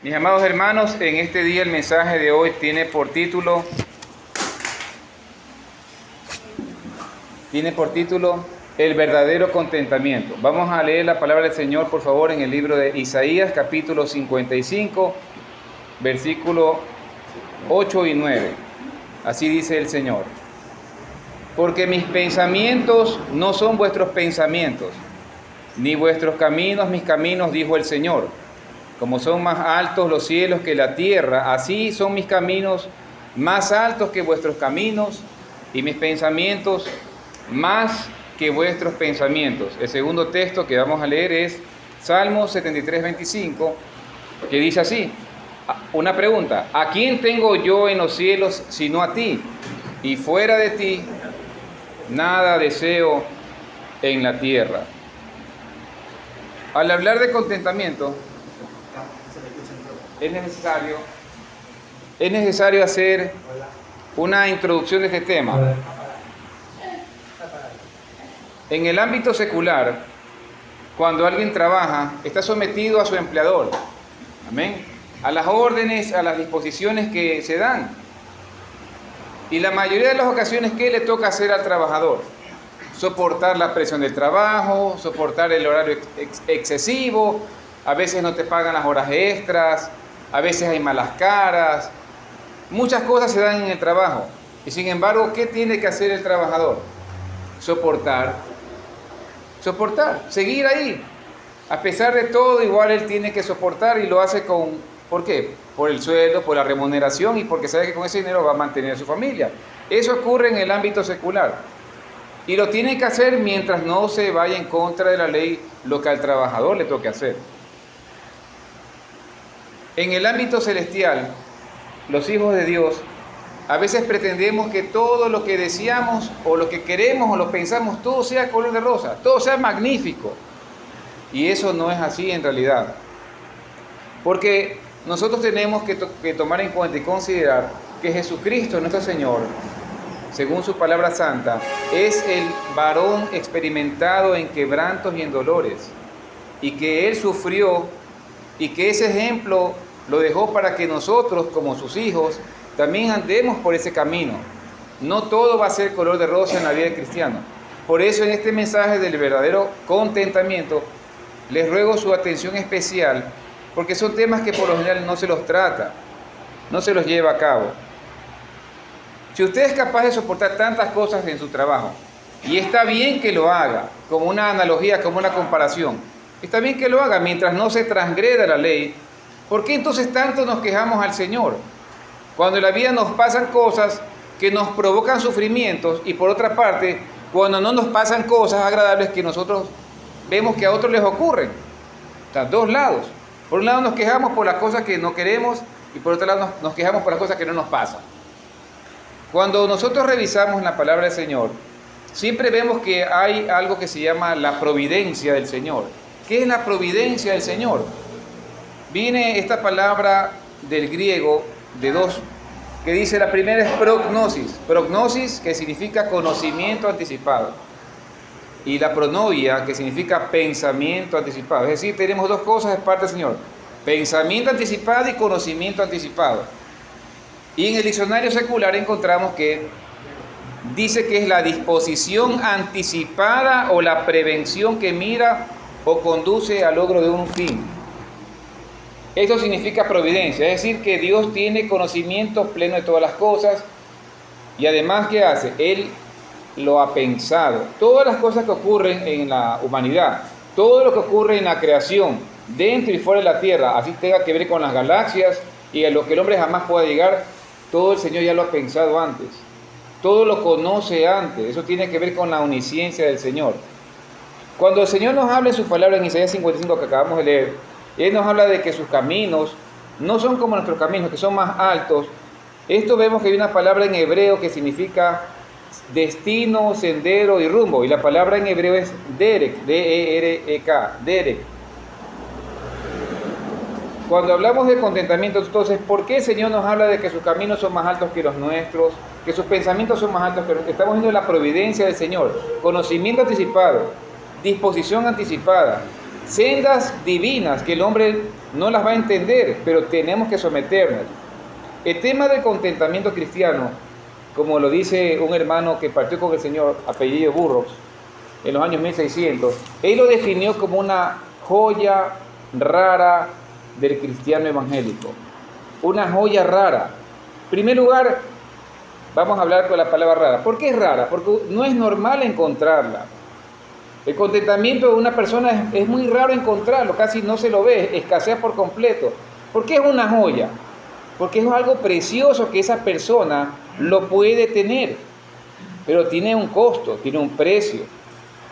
Mis amados hermanos, en este día el mensaje de hoy tiene por título El verdadero contentamiento. Vamos a leer la palabra del Señor, por favor, en el libro de Isaías, capítulo 55, versículo 8 y 9. Así dice el Señor: porque mis pensamientos no son vuestros pensamientos, ni vuestros caminos mis caminos, dijo el Señor. Como son más altos los cielos que la tierra, así son mis caminos más altos que vuestros caminos, y mis pensamientos más que vuestros pensamientos. El segundo texto que vamos a leer es Salmo 73, 25, que dice así: una pregunta, ¿a quién tengo yo en los cielos sino a ti? Y fuera de ti, nada deseo en la tierra. Al hablar de contentamiento, es necesario hacer una introducción de este tema. En el ámbito secular, cuando alguien trabaja, está sometido a su empleador, amén, a las órdenes, a las disposiciones que se dan. Y la mayoría de las ocasiones, ¿qué le toca hacer al trabajador? Soportar la presión del trabajo, soportar el horario excesivo, a veces no te pagan las horas extras, a veces hay malas caras, muchas cosas se dan en el trabajo. Y sin embargo, ¿qué tiene que hacer el trabajador? Soportar, seguir ahí. A pesar de todo, igual él tiene que soportar, y lo hace ¿por qué? Por el sueldo, por la remuneración, y porque sabe que con ese dinero va a mantener a su familia. Eso ocurre en el ámbito secular. Y lo tiene que hacer mientras no se vaya en contra de la ley lo que al trabajador le toque hacer. En el ámbito celestial, los hijos de Dios, a veces pretendemos que todo lo que deseamos o lo que queremos o lo pensamos, todo sea color de rosa, todo sea magnífico. Y eso no es así en realidad. Porque nosotros tenemos que tomar en cuenta y considerar que Jesucristo, nuestro Señor, según su palabra santa, es el varón experimentado en quebrantos y en dolores, y que Él sufrió, y que ese ejemplo lo dejó para que nosotros, como sus hijos, también andemos por ese camino. No todo va a ser color de rosa en la vida del cristiano. Por eso, en este mensaje del verdadero contentamiento, les ruego su atención especial, porque son temas que por lo general no se los trata, no se los lleva a cabo. Si usted es capaz de soportar tantas cosas en su trabajo, y está bien que lo haga, como una analogía, como una comparación, está bien que lo haga mientras no se transgreda la ley, ¿por qué entonces tanto nos quejamos al Señor? Cuando en la vida nos pasan cosas que nos provocan sufrimientos, y por otra parte, cuando no nos pasan cosas agradables que nosotros vemos que a otros les ocurren. O sea, dos lados. Por un lado nos quejamos por las cosas que no queremos, y por otro lado nos quejamos por las cosas que no nos pasan. Cuando nosotros revisamos la palabra del Señor, siempre vemos que hay algo que se llama la providencia del Señor. ¿Qué es la providencia del Señor? Viene esta palabra del griego de dos, que dice, la primera es prognosis, que significa conocimiento anticipado, y la pronoia, que significa pensamiento anticipado. Es decir, tenemos dos cosas de parte del Señor: pensamiento anticipado y conocimiento anticipado. Y en el diccionario secular encontramos que dice que es la disposición anticipada o la prevención que mira o conduce al logro de un fin. Eso significa providencia, es decir, que Dios tiene conocimiento pleno de todas las cosas, y además, ¿qué hace? Él lo ha pensado. Todas las cosas que ocurren en la humanidad, todo lo que ocurre en la creación, dentro y fuera de la tierra, así tenga que ver con las galaxias y a lo que el hombre jamás pueda llegar, todo el Señor ya lo ha pensado antes, todo lo conoce antes. Eso tiene que ver con la omnisciencia del Señor. Cuando el Señor nos habla en su palabra en Isaías 55, que acabamos de leer, Él nos habla de que sus caminos no son como nuestros caminos, que son más altos. Esto vemos que hay una palabra en hebreo que significa destino, sendero y rumbo, y la palabra en hebreo es derek, D-E-R-E-K, derek. Cuando hablamos de contentamiento, entonces, ¿por qué el Señor nos habla de que sus caminos son más altos que los nuestros, que sus pensamientos son más altos que los nuestros? Estamos viendo la providencia del Señor, conocimiento anticipado, disposición anticipada, sendas divinas que el hombre no las va a entender, pero tenemos que someternos. El tema del contentamiento cristiano, como lo dice un hermano que partió con el Señor, apellido Burroughs, en los años 1600, él lo definió como una joya rara del cristiano evangélico. Una joya rara. En primer lugar, vamos a hablar con la palabra rara. ¿Por qué es rara? Porque no es normal encontrarla. El contentamiento de una persona es muy raro encontrarlo, casi no se lo ve, escasea por completo. ¿Por qué es una joya? Porque es algo precioso que esa persona lo puede tener, pero tiene un costo, tiene un precio.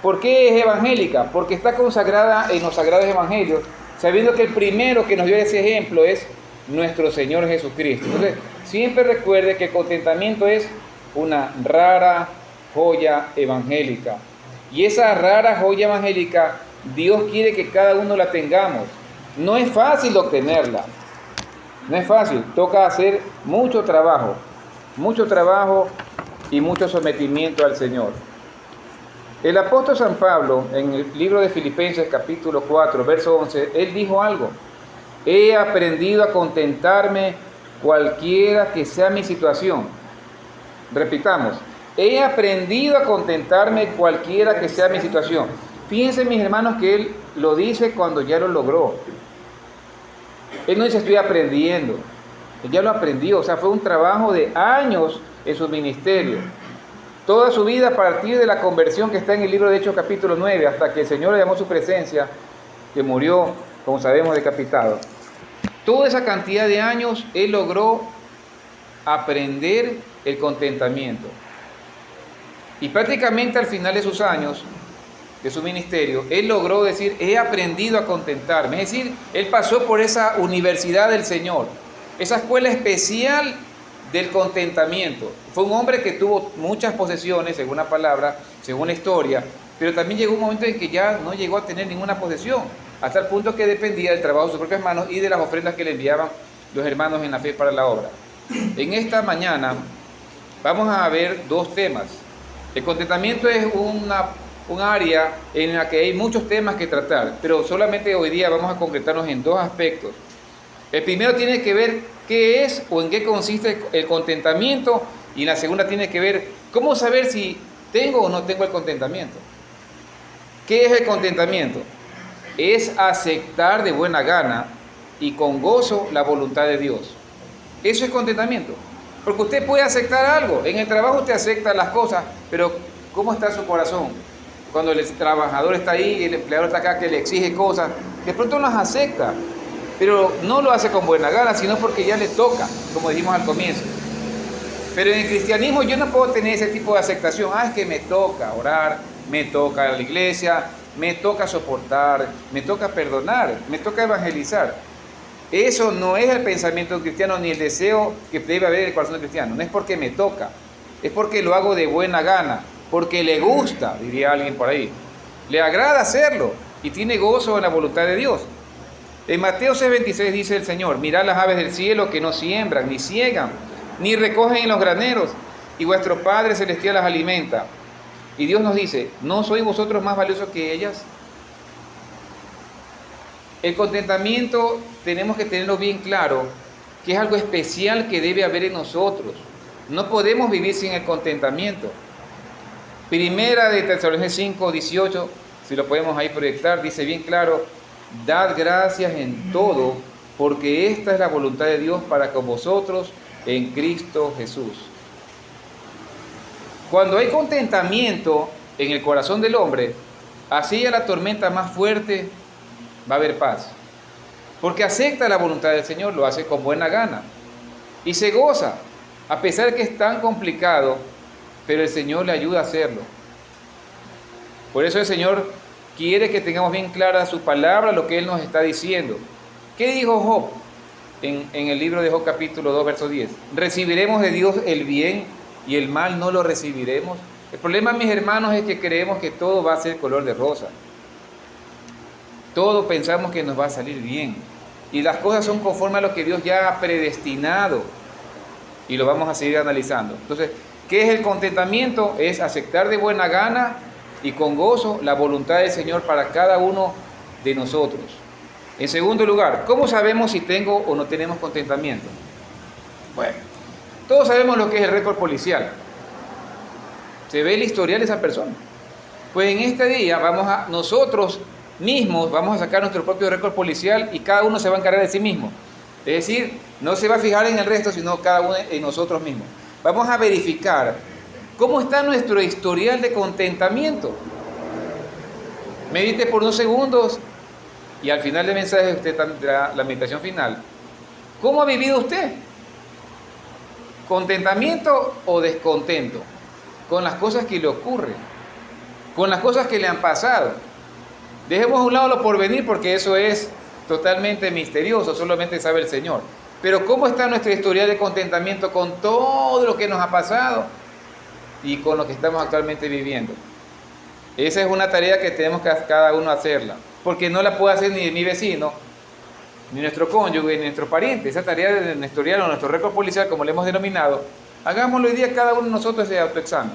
¿Por qué es evangélica? Porque está consagrada en los sagrados evangelios, sabiendo que el primero que nos dio ese ejemplo es nuestro Señor Jesucristo. Entonces, siempre recuerde que el contentamiento es una rara joya evangélica. Y esa rara joya evangélica, Dios quiere que cada uno la tengamos. No es fácil obtenerla. No es fácil. Toca hacer mucho trabajo y mucho sometimiento al Señor. El apóstol San Pablo, en el libro de Filipenses capítulo 4, verso 11, él dijo algo. He aprendido a contentarme cualquiera que sea mi situación. Repitamos. He aprendido a contentarme cualquiera que sea mi situación. Fíjense, mis hermanos, que él lo dice cuando ya lo logró. Él no dice estoy aprendiendo. Él ya lo aprendió. O sea, fue un trabajo de años en su ministerio. Toda su vida a partir de la conversión que está en el libro de Hechos capítulo 9, hasta que el Señor le llamó a su presencia, que murió, como sabemos, decapitado. Toda esa cantidad de años, él logró aprender el contentamiento. Y prácticamente al final de sus años, de su ministerio, él logró decir, he aprendido a contentarme. Es decir, él pasó por esa universidad del Señor, esa escuela especial del contentamiento. Fue un hombre que tuvo muchas posesiones, según la palabra, según la historia, pero también llegó un momento en que ya no llegó a tener ninguna posesión, hasta el punto que dependía del trabajo de sus propias manos y de las ofrendas que le enviaban los hermanos en la fe para la obra. En esta mañana vamos a ver dos temas. El contentamiento es un área en la que hay muchos temas que tratar, pero solamente hoy día vamos a concretarnos en dos aspectos. El primero tiene que ver qué es o en qué consiste el contentamiento, y la segunda tiene que ver cómo saber si tengo o no tengo el contentamiento. ¿Qué es el contentamiento? Es aceptar de buena gana y con gozo la voluntad de Dios. Eso es contentamiento. Porque usted puede aceptar algo. En el trabajo usted acepta las cosas, pero ¿cómo está su corazón? Cuando el trabajador está ahí y el empleador está acá que le exige cosas, de pronto las acepta, pero no lo hace con buena gana, sino porque ya le toca, como dijimos al comienzo. Pero en el cristianismo yo no puedo tener ese tipo de aceptación. Es que me toca orar, me toca ir a la iglesia, me toca soportar, me toca perdonar, me toca evangelizar. Eso no es el pensamiento cristiano ni el deseo que debe haber en el corazón del cristiano. No es porque me toca, es porque lo hago de buena gana, porque le gusta, diría alguien por ahí. Le agrada hacerlo y tiene gozo en la voluntad de Dios. En Mateo 6:26 dice el Señor, mirad las aves del cielo que no siembran, ni ciegan, ni recogen en los graneros, y vuestro Padre Celestial las alimenta. Y Dios nos dice, ¿no sois vosotros más valiosos que ellas? El contentamiento tenemos que tenerlo bien claro, que es algo especial que debe haber en nosotros. No podemos vivir sin el contentamiento. Primera de Tesalonicenses 5:18, si lo podemos ahí proyectar, dice bien claro, dad gracias en todo, porque esta es la voluntad de Dios para con vosotros en Cristo Jesús. Cuando hay contentamiento en el corazón del hombre, así a la tormenta más fuerte va a haber paz. Porque acepta la voluntad del Señor, lo hace con buena gana. Y se goza, a pesar de que es tan complicado, pero el Señor le ayuda a hacerlo. Por eso el Señor quiere que tengamos bien clara su palabra, lo que Él nos está diciendo. ¿Qué dijo Job en el libro de Job capítulo 2, verso 10? ¿Recibiremos de Dios el bien y el mal no lo recibiremos? El problema, mis hermanos, es que creemos que todo va a ser color de rosa. Todos pensamos que nos va a salir bien. Y las cosas son conforme a lo que Dios ya ha predestinado. Y lo vamos a seguir analizando. Entonces, ¿qué es el contentamiento? Es aceptar de buena gana y con gozo la voluntad del Señor para cada uno de nosotros. En segundo lugar, ¿cómo sabemos si tengo o no tenemos contentamiento? Bueno, todos sabemos lo que es el récord policial. Se ve el historial de esa persona. Pues en este día nosotros mismos vamos a sacar nuestro propio récord policial y cada uno se va a encargar de sí mismo. Es decir, no se va a fijar en el resto, sino cada uno en nosotros mismos. Vamos a verificar cómo está nuestro historial de contentamiento. Medite por unos segundos y al final del mensaje usted tendrá la meditación final. ¿Cómo ha vivido usted? ¿Contentamiento o descontento? Con las cosas que le ocurren, con las cosas que le han pasado. Dejemos a un lado lo por venir porque eso es totalmente misterioso, solamente sabe el Señor. Pero ¿cómo está nuestra historia de contentamiento con todo lo que nos ha pasado y con lo que estamos actualmente viviendo? Esa es una tarea que tenemos que cada uno hacerla, porque no la puede hacer ni mi vecino, ni nuestro cónyuge, ni nuestro pariente. Esa tarea de nuestro historial o nuestro récord policial, como le hemos denominado, hagámoslo hoy día cada uno de nosotros de autoexamen.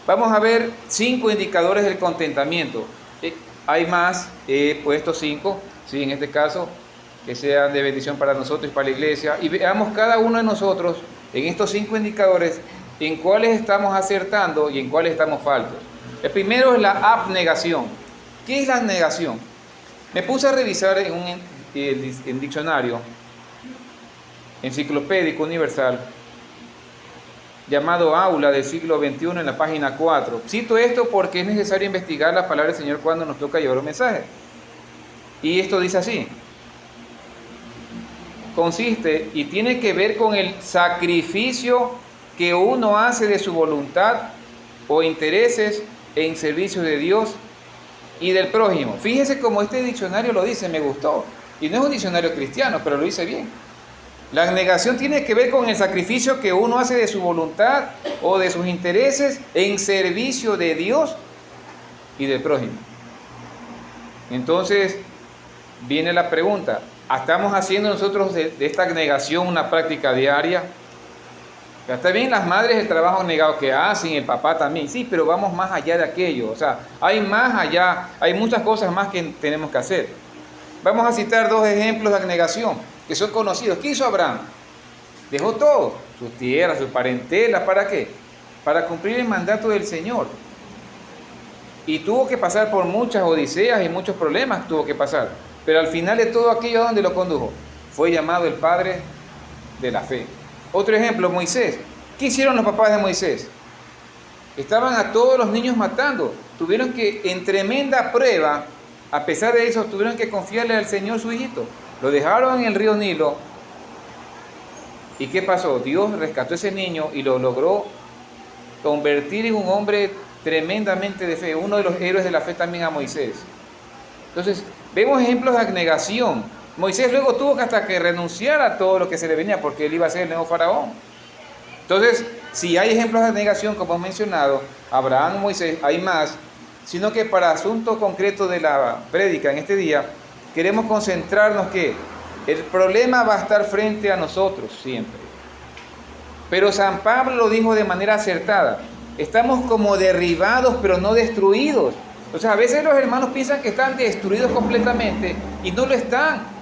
Vamos a ver 5 indicadores del contentamiento. Hay más, he puesto 5, ¿sí? En este caso, que sean de bendición para nosotros y para la iglesia. Y veamos cada uno de nosotros en estos 5 indicadores en cuáles estamos acertando y en cuáles estamos faltos. El primero es la abnegación. ¿Qué es la abnegación? Me puse a revisar en un diccionario enciclopédico universal llamado Aula del siglo XXI en la página 4. Cito esto porque es necesario investigar la palabra del Señor cuando nos toca llevar un mensaje. Y esto dice así: consiste y tiene que ver con el sacrificio que uno hace de su voluntad o intereses en servicio de Dios y del prójimo. Fíjese cómo este diccionario lo dice, me gustó. Y no es un diccionario cristiano, pero lo dice bien. La abnegación tiene que ver con el sacrificio que uno hace de su voluntad o de sus intereses en servicio de Dios y del prójimo. Entonces, viene la pregunta: ¿estamos haciendo nosotros de esta abnegación una práctica diaria? Está bien las madres el trabajo negado que hacen, el papá también, sí, pero vamos más allá de aquello. O sea, hay más allá, hay muchas cosas más que tenemos que hacer. Vamos a citar 2 ejemplos de abnegación que son conocidos. ¿Qué hizo Abraham? Dejó todo, sus tierras, su parentela, ¿para qué? Para cumplir el mandato del Señor. Y tuvo que pasar por muchas odiseas y muchos problemas tuvo que pasar. Pero al final de todo aquello, ¿a dónde lo condujo? Fue llamado el padre de la fe. Otro ejemplo, Moisés. ¿Qué hicieron los papás de Moisés? Estaban a todos los niños matando. Tuvieron que, en tremenda prueba, a pesar de eso, tuvieron que confiarle al Señor su hijito. Lo dejaron en el río Nilo. ¿Y qué pasó? Dios rescató a ese niño y lo logró convertir en un hombre tremendamente de fe. Uno de los héroes de la fe también a Moisés. Entonces, vemos ejemplos de abnegación. Moisés luego tuvo que hasta que renunciar a todo lo que se le venía porque él iba a ser el nuevo faraón. Entonces, si hay ejemplos de abnegación, como hemos mencionado, Abraham, Moisés, hay más, sino que para asunto concreto de la prédica en este día, queremos concentrarnos que el problema va a estar frente a nosotros siempre. Pero San Pablo lo dijo de manera acertada: estamos como derribados pero no destruidos. O sea, a veces los hermanos piensan que están destruidos completamente y no lo están.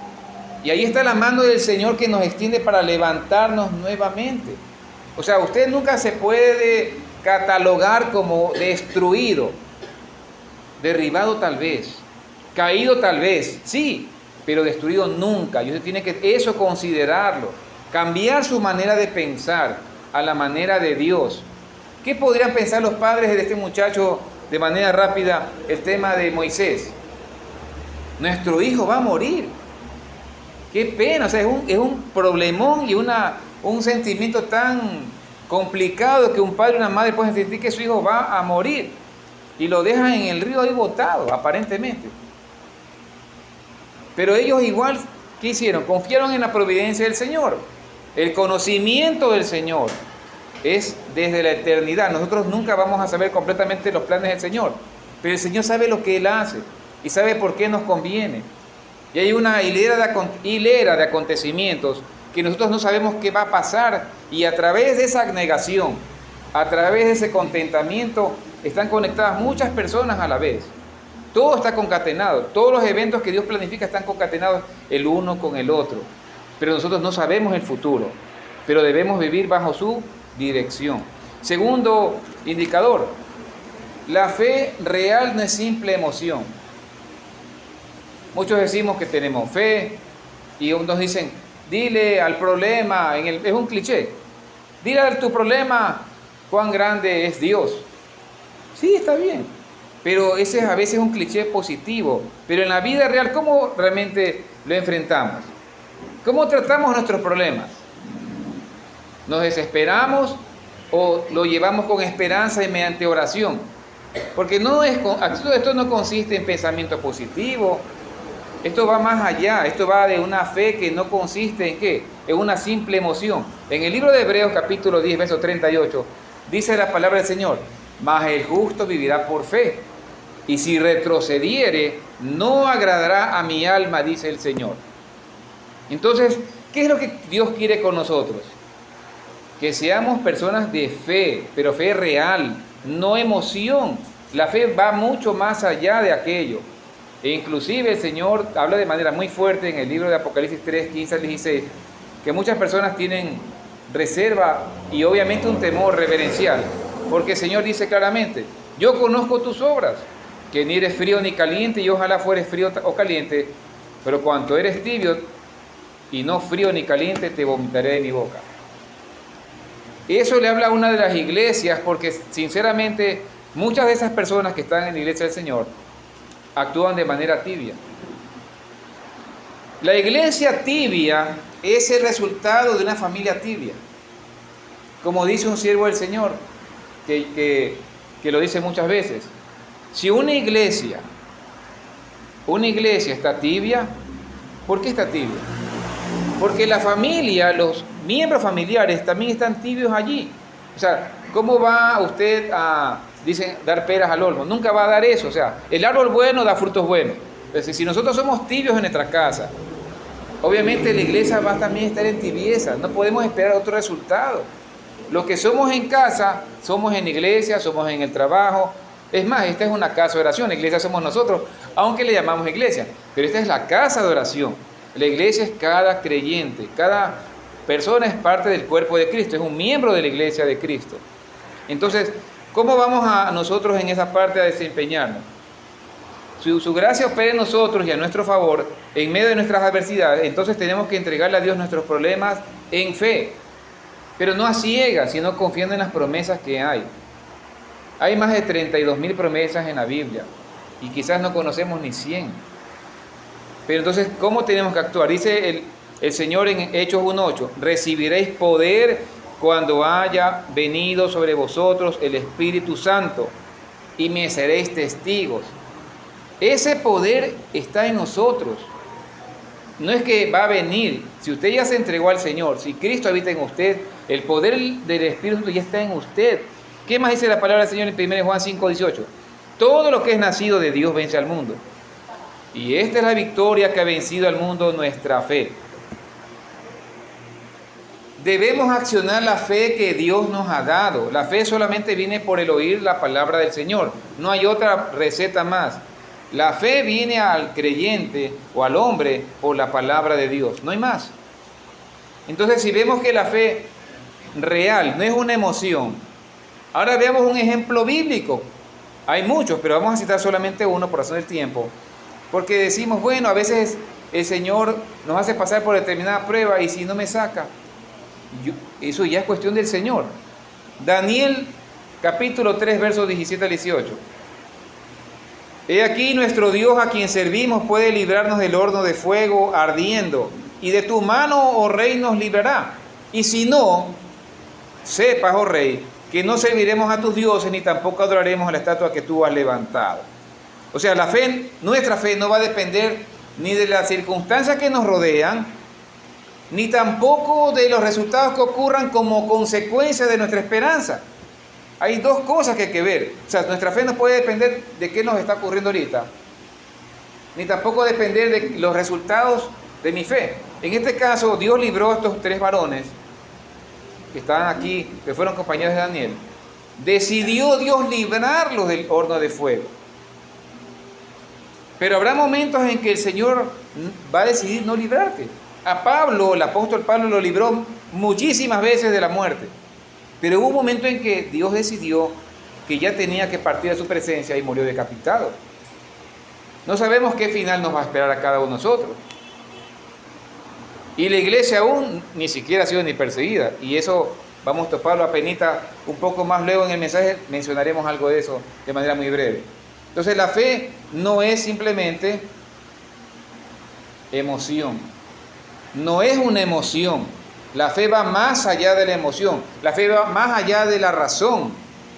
Y ahí está la mano del Señor que nos extiende para levantarnos nuevamente. O sea, usted nunca se puede catalogar como destruido, derribado tal vez, caído tal vez, sí, pero destruido nunca. Y usted tiene que eso considerarlo, cambiar su manera de pensar a la manera de Dios. ¿Qué podrían pensar los padres de este muchacho de manera rápida? El tema de Moisés: nuestro hijo va a morir. Qué pena, o sea, es un problemón y un sentimiento tan complicado que un padre y una madre pueden sentir que su hijo va a morir y lo dejan en el río ahí botado, aparentemente. Pero ellos igual, ¿qué hicieron? Confiaron en la providencia del Señor. El conocimiento del Señor es desde la eternidad. Nosotros nunca vamos a saber completamente los planes del Señor, pero el Señor sabe lo que Él hace y sabe por qué nos conviene. Y hay una hilera de acontecimientos que nosotros no sabemos qué va a pasar, y a través de esa abnegación, a través de ese contentamiento, están conectadas muchas personas a la vez. Todo está concatenado. Todos los eventos que Dios planifica están concatenados el uno con el otro. Pero nosotros no sabemos el futuro, pero debemos vivir bajo su dirección. Segundo indicador, la fe real no es simple emoción. Muchos decimos que tenemos fe y unos dicen, dile al problema, es un cliché, dile a tu problema cuán grande es Dios. Sí, está bien, pero ese es a veces un cliché positivo. Pero en la vida real, ¿cómo realmente lo enfrentamos? ¿Cómo tratamos nuestros problemas? ¿Nos desesperamos o lo llevamos con esperanza y mediante oración? Porque esto no consiste en pensamiento positivo. Esto va más allá. Esto va de una fe que no consiste en ¿qué? En una simple emoción. En el libro de Hebreos capítulo 10, verso 38, dice la palabra del Señor: mas el justo vivirá por fe, y si retrocediere, no agradará a mi alma, dice el Señor. Entonces, ¿qué es lo que Dios quiere con nosotros? Que seamos personas de fe, pero fe real, no emoción. La fe va mucho más allá de aquello. E inclusive el Señor habla de manera muy fuerte en el libro de Apocalipsis 3, 15 al 16, que muchas personas tienen reserva y obviamente un temor reverencial, porque el Señor dice claramente: yo conozco tus obras, que ni eres frío ni caliente, y ojalá fueres frío o caliente, pero cuanto eres tibio y no frío ni caliente, te vomitaré de mi boca. Eso le habla a una de las iglesias, porque sinceramente muchas de esas personas que están en la iglesia del Señor actúan de manera tibia. La iglesia tibia es el resultado de una familia tibia. Como dice un siervo del Señor, que lo dice muchas veces: si una iglesia está tibia, ¿por qué está tibia? Porque la familia, los miembros familiares también están tibios allí. O sea, ¿cómo va usted a, dicen, dar peras al olmo? Nunca va a dar eso. O sea, el árbol bueno da frutos buenos. Entonces, si nosotros somos tibios en nuestra casa, obviamente la iglesia va a también estar en tibieza. No podemos esperar otro resultado. Los que somos en casa, somos en la iglesia, somos en el trabajo. Es más, esta es una casa de oración. La iglesia somos nosotros, aunque le llamamos iglesia. Pero esta es la casa de oración. La iglesia es cada creyente, cada persona es parte del cuerpo de Cristo, es un miembro de la iglesia de Cristo. Entonces, ¿cómo vamos a nosotros en esa parte a desempeñarnos? Su gracia opera en nosotros y a nuestro favor en medio de nuestras adversidades. Entonces tenemos que entregarle a Dios nuestros problemas en fe, pero no a ciegas, sino confiando en las promesas que hay. Hay más de 32,000 promesas en la Biblia y quizás no conocemos ni 100. Pero entonces, ¿cómo tenemos que actuar? Dice el Señor en Hechos 1:8: recibiréis poder cuando haya venido sobre vosotros el Espíritu Santo, y me seréis testigos. Ese poder está en nosotros. No es que va a venir. Si usted ya se entregó al Señor, si Cristo habita en usted, el poder del Espíritu Santo ya está en usted. ¿Qué más dice la palabra del Señor en 1 Juan 5:18? Todo lo que es nacido de Dios vence al mundo. Y esta es la victoria que ha vencido al mundo, nuestra fe. Debemos accionar la fe que Dios nos ha dado. La fe solamente viene por el oír la palabra del Señor. No hay otra receta más. La fe viene al creyente o al hombre por la palabra de Dios. No hay más. Entonces, si vemos que la fe real no es una emoción, ahora veamos un ejemplo bíblico. Hay muchos, pero vamos a citar solamente uno por razón del tiempo. Porque decimos, bueno, a veces el Señor nos hace pasar por determinada prueba y si no me saca, eso ya es cuestión del Señor. Daniel capítulo 3, versos 17 al 18. He aquí nuestro Dios a quien servimos puede librarnos del horno de fuego ardiendo, y de tu mano, oh rey, nos librará. Y si no, sepas, oh rey, que no serviremos a tus dioses, ni tampoco adoraremos a la estatua que tú has levantado. O sea, la fe, nuestra fe no va a depender ni de las circunstancias que nos rodean, ni tampoco de los resultados que ocurran como consecuencia de nuestra esperanza. Hay dos cosas que hay que ver. O sea, nuestra fe no puede depender de qué nos está ocurriendo ahorita, ni tampoco depender de los resultados de mi fe. En este caso, Dios libró a estos 3 varones que estaban aquí, que fueron compañeros de Daniel. Decidió Dios librarlos del horno de fuego. Pero habrá momentos en que el Señor va a decidir no librarte. A Pablo, el apóstol Pablo, lo libró muchísimas veces de la muerte. Pero hubo un momento en que Dios decidió que ya tenía que partir de su presencia y murió decapitado. No sabemos qué final nos va a esperar a cada uno de nosotros. Y la iglesia aún ni siquiera ha sido ni perseguida. Y eso vamos a toparlo apenas un poco más luego en el mensaje. Mencionaremos algo de eso de manera muy breve. Entonces la fe no es simplemente emoción. No es una emoción. La fe va más allá de la emoción. La fe va más allá de la razón.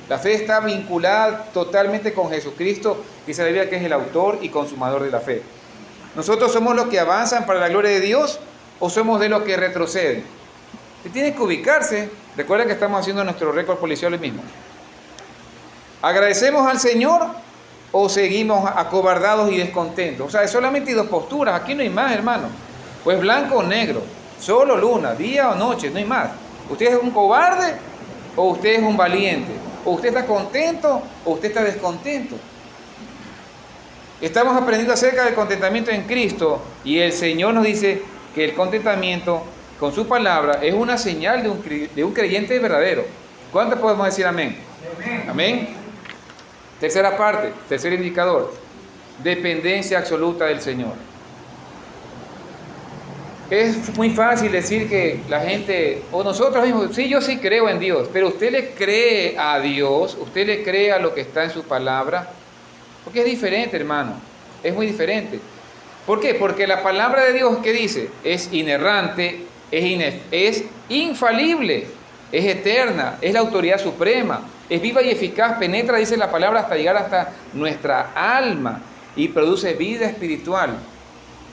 La fe está vinculada totalmente con Jesucristo, dice la Biblia que es el autor y consumador de la fe. ¿Nosotros somos los que avanzan para la gloria de Dios o somos de los que retroceden? Se tiene que ubicarse. Recuerda que estamos haciendo nuestro récord policial hoy mismo. ¿Agradecemos al Señor o seguimos acobardados y descontentos? O sea, solamente hay dos posturas. Aquí no hay más, hermano. Pues blanco o negro. Solo luna, día o noche, no hay más. ¿Usted es un cobarde o usted es un valiente? ¿O usted está contento o usted está descontento? Estamos aprendiendo acerca del contentamiento en Cristo y el Señor nos dice que el contentamiento con su palabra es una señal de un creyente verdadero. ¿Cuánto podemos decir amén? Amén. Amén. Tercera parte, tercer indicador, dependencia absoluta del Señor. Es muy fácil decir que la gente, o nosotros mismos, sí, yo sí creo en Dios, pero usted le cree a Dios, usted le cree a lo que está en su palabra, porque es diferente, hermano, es muy diferente. ¿Por qué? Porque la palabra de Dios, ¿qué dice? Es inerrante, es infalible, es eterna, es la autoridad suprema, es viva y eficaz, penetra, dice la palabra, hasta llegar hasta nuestra alma y produce vida espiritual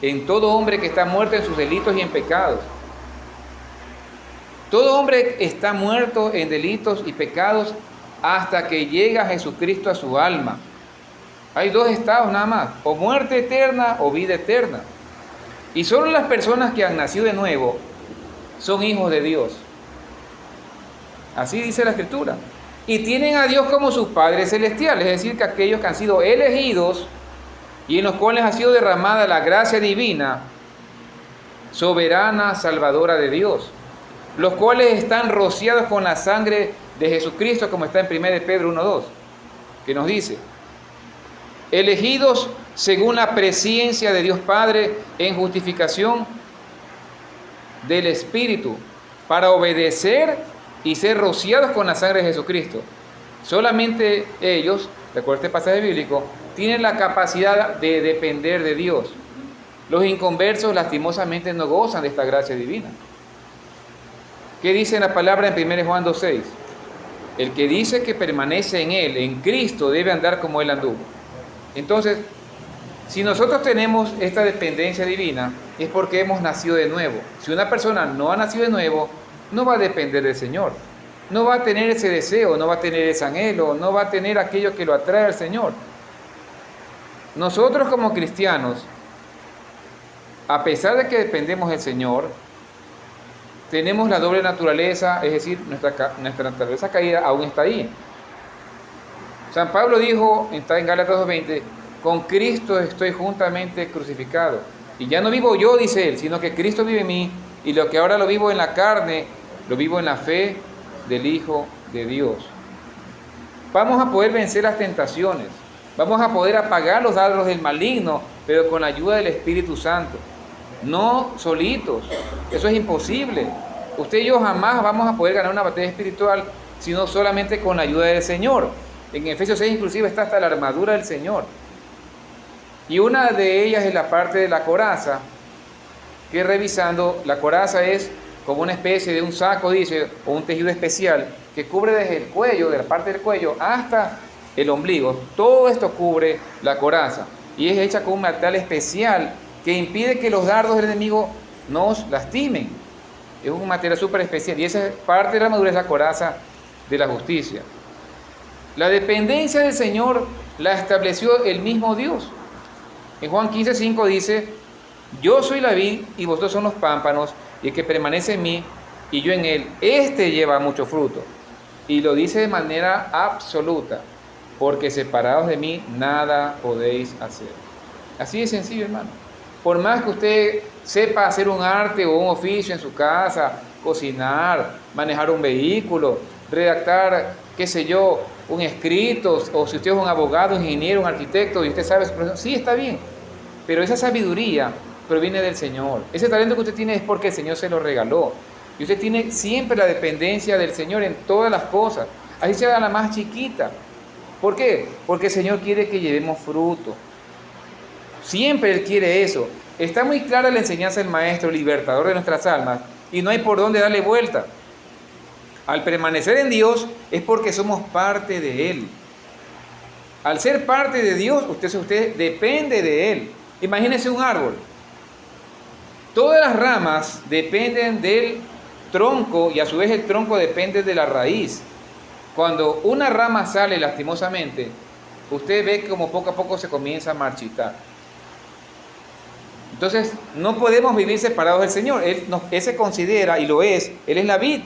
en todo hombre que está muerto en sus delitos y en pecados. Todo hombre está muerto en delitos y pecados hasta que llega Jesucristo a su alma. Hay dos estados nada más, o muerte eterna o vida eterna. Y solo las personas que han nacido de nuevo son hijos de Dios. Así dice la Escritura. Y tienen a Dios como sus padres celestiales, es decir, que aquellos que han sido elegidos y en los cuales ha sido derramada la gracia divina, soberana, salvadora de Dios, los cuales están rociados con la sangre de Jesucristo, como está en 1 Pedro 1:2, que nos dice, elegidos según la presciencia de Dios Padre en justificación del Espíritu, para obedecer y ser rociados con la sangre de Jesucristo. Solamente ellos, recuerda este pasaje bíblico, tienen la capacidad de depender de Dios. Los inconversos lastimosamente no gozan de esta gracia divina. ¿Qué dice la palabra en 1 Juan 2:6? El que dice que permanece en Él, en Cristo, debe andar como Él anduvo. Entonces, si nosotros tenemos esta dependencia divina, es porque hemos nacido de nuevo. Si una persona no ha nacido de nuevo, no va a depender del Señor. No va a tener ese deseo, no va a tener ese anhelo, no va a tener aquello que lo atrae al Señor. Nosotros como cristianos, a pesar de que dependemos del Señor, tenemos la doble naturaleza, es decir, nuestra naturaleza caída aún está ahí. San Pablo dijo, está en Gálatas 2:20, con Cristo estoy juntamente crucificado. Y ya no vivo yo, dice él, sino que Cristo vive en mí, y lo que ahora lo vivo en la carne, lo vivo en la fe del Hijo de Dios. Vamos a poder vencer las tentaciones. Vamos a poder apagar los dardos del maligno, pero con la ayuda del Espíritu Santo. No solitos. Eso es imposible. Usted y yo jamás vamos a poder ganar una batalla espiritual, sino solamente con la ayuda del Señor. En Efesios 6 inclusive está hasta la armadura del Señor. Y una de ellas es la parte de la coraza, que revisando, la coraza es como una especie de un saco, dice, o un tejido especial, que cubre desde el cuello, de la parte del cuello, hasta el ombligo. Todo esto cubre la coraza y es hecha con un material especial que impide que los dardos del enemigo nos lastimen. Es un material súper especial y esa parte de la armadura es la coraza de la justicia. La dependencia del Señor la estableció el mismo Dios. En Juan 15:5 dice, yo soy la vid y vosotros son los pámpanos, y el que permanece en mí y yo en él, éste lleva mucho fruto. Y lo dice de manera absoluta, porque separados de mí nada podéis hacer. Así de sencillo, hermano. Por más que usted sepa hacer un arte o un oficio en su casa, cocinar, manejar un vehículo, redactar, qué sé yo, un escrito, o si usted es un abogado, un ingeniero, un arquitecto y usted sabe su profesión, sí, está bien, pero esa sabiduría proviene del Señor. Ese talento que usted tiene es porque el Señor se lo regaló. Y usted tiene siempre la dependencia del Señor en todas las cosas, así sea la más chiquita. ¿Por qué? Porque el Señor quiere que llevemos fruto. Siempre Él quiere eso. Está muy clara la enseñanza del Maestro, libertador de nuestras almas, y no hay por dónde darle vuelta. Al permanecer en Dios es porque somos parte de Él. Al ser parte de Dios, usted depende de Él. Imagínese un árbol. Todas las ramas dependen del tronco y a su vez el tronco depende de la raíz. Cuando una rama sale lastimosamente, usted ve como poco a poco se comienza a marchitar. Entonces, no podemos vivir separados del Señor. Él se considera, y lo es, Él es la vid,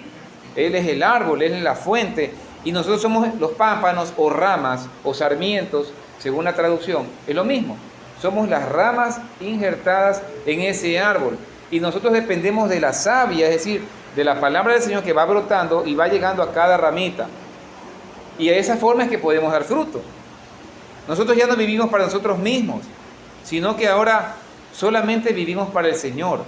Él es el árbol, Él es la fuente, y nosotros somos los pámpanos o ramas o sarmientos, según la traducción. Es lo mismo, somos las ramas injertadas en ese árbol, y nosotros dependemos de la savia, es decir, de la palabra del Señor que va brotando y va llegando a cada ramita. Y de esa forma es que podemos dar fruto. Nosotros ya no vivimos para nosotros mismos, sino que ahora solamente vivimos para el Señor.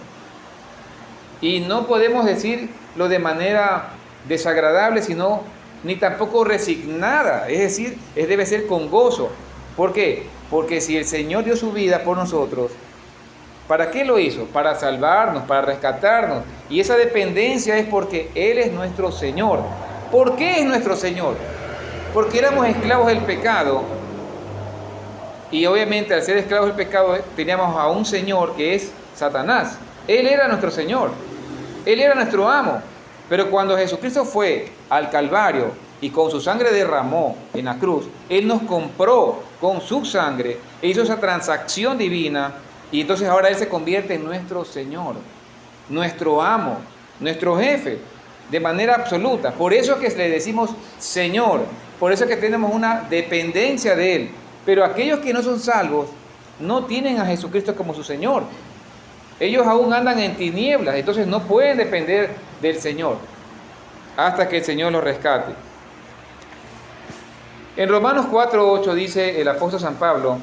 Y no podemos decirlo de manera desagradable, sino ni tampoco resignada. Es decir, debe ser con gozo. ¿Por qué? Porque si el Señor dio su vida por nosotros, ¿para qué lo hizo? Para salvarnos, para rescatarnos. Y esa dependencia es porque Él es nuestro Señor. ¿Por qué es nuestro Señor? Porque éramos esclavos del pecado. Y obviamente al ser esclavos del pecado teníamos a un Señor que es Satanás. Él era nuestro Señor. Él era nuestro amo. Pero cuando Jesucristo fue al Calvario y con su sangre derramó en la cruz, Él nos compró con su sangre e hizo esa transacción divina. Y entonces ahora Él se convierte en nuestro Señor, nuestro amo, nuestro jefe, de manera absoluta. Por eso que le decimos Señor, por eso que tenemos una dependencia de Él. Pero aquellos que no son salvos no tienen a Jesucristo como su Señor. Ellos aún andan en tinieblas, entonces no pueden depender del Señor hasta que el Señor los rescate. En Romanos 4:8 dice el apóstol San Pablo: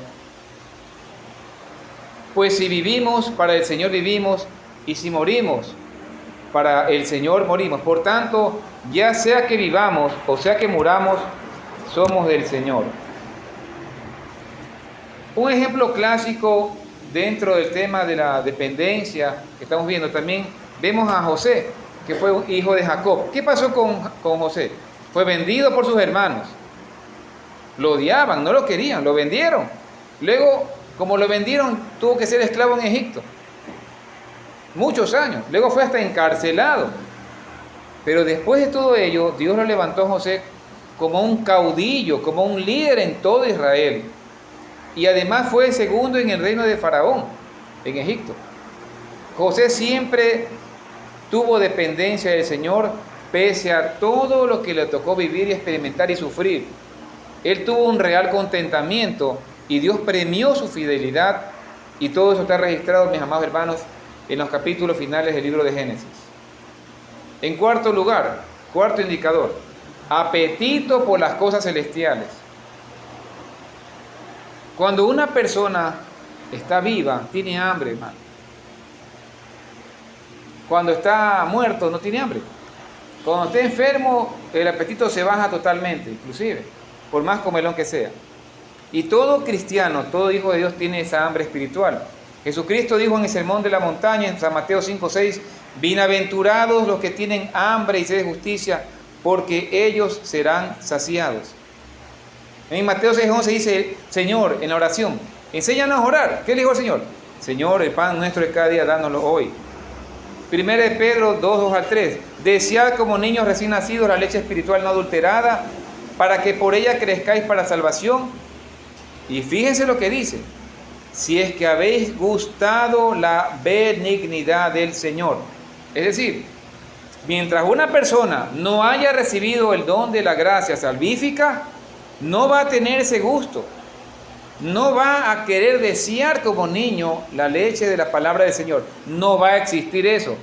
pues si vivimos, para el Señor vivimos, y si morimos, para el Señor morimos. Por tanto, ya sea que vivamos o sea que muramos, somos del Señor. Un ejemplo clásico dentro del tema de la dependencia que estamos viendo, también vemos a José, que fue un hijo de Jacob. ¿Qué pasó con José? Fue vendido por sus hermanos. Lo odiaban, no lo querían, lo vendieron. Luego, como lo vendieron, tuvo que ser esclavo en Egipto. Muchos años. Luego fue hasta encarcelado. Pero después de todo ello, Dios lo levantó a José como un caudillo, como un líder en todo Israel. Y además fue segundo en el reino de Faraón, en Egipto. José siempre tuvo dependencia del Señor, pese a todo lo que le tocó vivir y experimentar y sufrir. Él tuvo un real contentamiento y Dios premió su fidelidad, y todo eso está registrado, mis amados hermanos, en los capítulos finales del libro de Génesis. En cuarto lugar, cuarto indicador, apetito por las cosas celestiales. Cuando una persona está viva, tiene hambre, hermano. Cuando está muerto, no tiene hambre. Cuando está enfermo, el apetito se baja totalmente, inclusive, por más comelón que sea. Y todo cristiano, todo hijo de Dios tiene esa hambre espiritual. Jesucristo dijo en el Sermón de la Montaña, en San Mateo 5:6, bienaventurados los que tienen hambre y sed de justicia, porque ellos serán saciados. En Mateo 6:11 dice, Señor, en la oración, enséñanos a orar. ¿Qué le dijo el Señor? Señor, el pan nuestro de cada día, dánoslo hoy. Primera de Pedro 2:2-3, desead como niños recién nacidos la leche espiritual no adulterada, para que por ella crezcáis para salvación. Y fíjense lo que dice, si es que habéis gustado la benignidad del Señor. Es decir, mientras una persona no haya recibido el don de la gracia salvífica, no va a tener ese gusto. no va a querer desear como niño la leche de la palabra del Señor. No va a existir eso.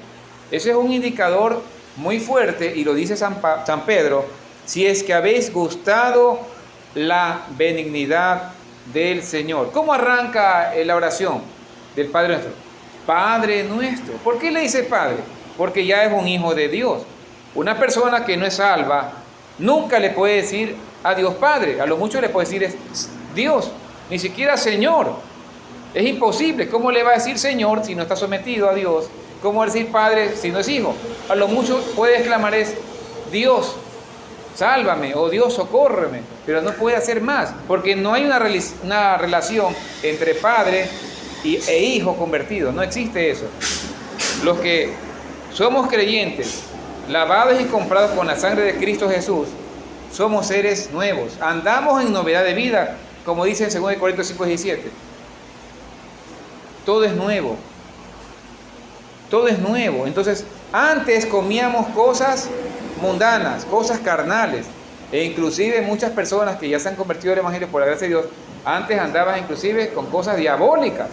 Ese es un indicador muy fuerte, y lo dice San Pedro: si es que habéis gustado la benignidad del Señor. ¿Cómo arranca la oración del Padre Nuestro? Padre nuestro. ¿Por qué le dice Padre? Porque ya es un hijo de Dios. Una persona que no es salva nunca le puede decir a Dios Padre. A lo mucho le puede decir es Dios, ni siquiera Señor. Es imposible. ¿Cómo le va a decir Señor si no está sometido a Dios? ¿Cómo va a decir Padre si no es hijo? A lo mucho puede exclamar es Dios, sálvame, o Dios, socórreme, pero no puede hacer más, porque no hay una relación entre padre e hijo convertido. No existe eso. Los que somos creyentes, lavados y comprados con la sangre de Cristo Jesús, somos seres nuevos, andamos en novedad de vida, como dice en 2 Corintios 5:17. Todo es nuevo. Todo es nuevo. Entonces, antes comíamos cosas mundanas, cosas carnales, e inclusive muchas personas que ya se han convertido al Evangelio por la gracia de Dios, antes andaban inclusive con cosas diabólicas,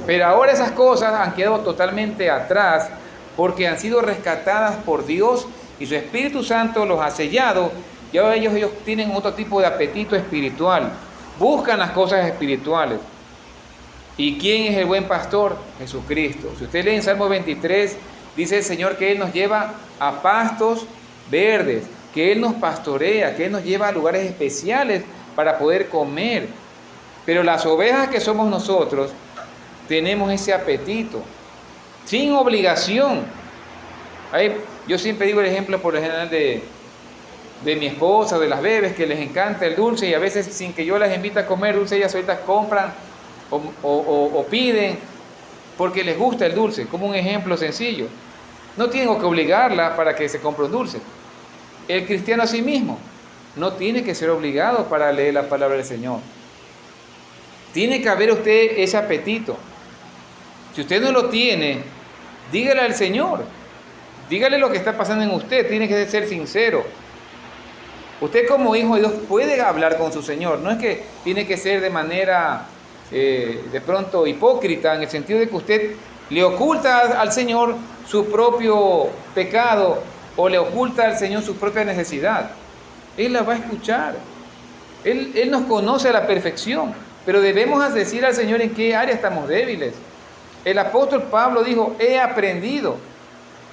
pero ahora esas cosas han quedado totalmente atrás, porque han sido rescatadas por Dios y su Espíritu Santo los ha sellado, y ahora ellos tienen otro tipo de apetito espiritual, buscan las cosas espirituales. ¿Y quién es el buen pastor? Jesucristo. Si usted lee en Salmo 23, dice el Señor que Él nos lleva a pastos verdes, que Él nos pastorea, que Él nos lleva a lugares especiales para poder comer. Pero las ovejas que somos nosotros, tenemos ese apetito, sin obligación. Yo siempre digo el ejemplo, por lo general, de mi esposa, de las bebés, que les encanta el dulce, y a veces sin que yo las invite a comer dulce, ellas ahorita compran o piden porque les gusta el dulce, como un ejemplo sencillo. No tengo que obligarla para que se compre un dulce. El cristiano a sí mismo no tiene que ser obligado para leer la palabra del Señor. Tiene que haber usted ese apetito. Si usted no lo tiene, dígale al Señor, dígale lo que está pasando en usted. Tiene que ser sincero. Usted como hijo de Dios puede hablar con su Señor. No es que tiene que ser de manera de pronto hipócrita, en el sentido de que usted le oculta al Señor su propio pecado, o le oculta al Señor su propia necesidad. Él la va a escuchar. Él nos conoce a la perfección, pero debemos decir al Señor en qué área estamos débiles. El apóstol Pablo dijo: he aprendido.